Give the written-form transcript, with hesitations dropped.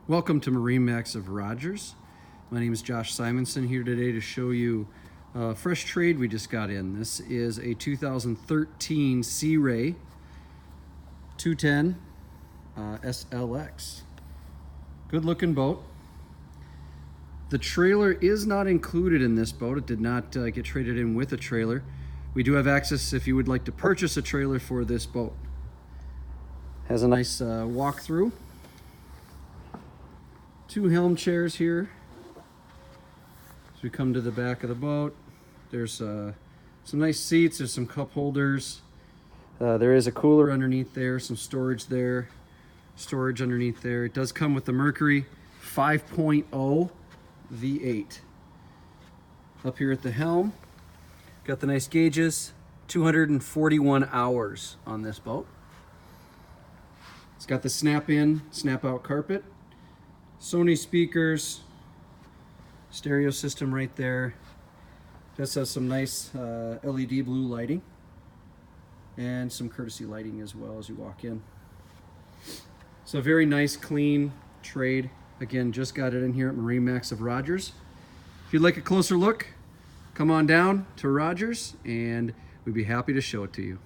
Welcome to MarineMax of Rogers. My name is Josh Simonson, here today to show you a fresh trade we just got in. This is a 2013 Sea Ray 210 SLX. Good looking boat. The trailer is not included in this boat. It did not get traded in with a trailer. We do have access if you would like to purchase a trailer for this boat. Has a nice walk-through. Two helm chairs here. As we come to the back of the boat, there's some nice seats, there's some cup holders. There is a cooler underneath there, some storage there, storage underneath there. It does come with the Mercury 5.0 V8. Up here at the helm, got the nice gauges, 241 hours on this boat. It's got the snap-in, snap-out carpet. Sony speakers, stereo system right there. This has some nice LED blue lighting and some courtesy lighting as well as you walk in. So very nice, clean trade. Again, just got it in here at MarineMax of Rogers. If you'd like a closer look, come on down to Rogers and we'd be happy to show it to you.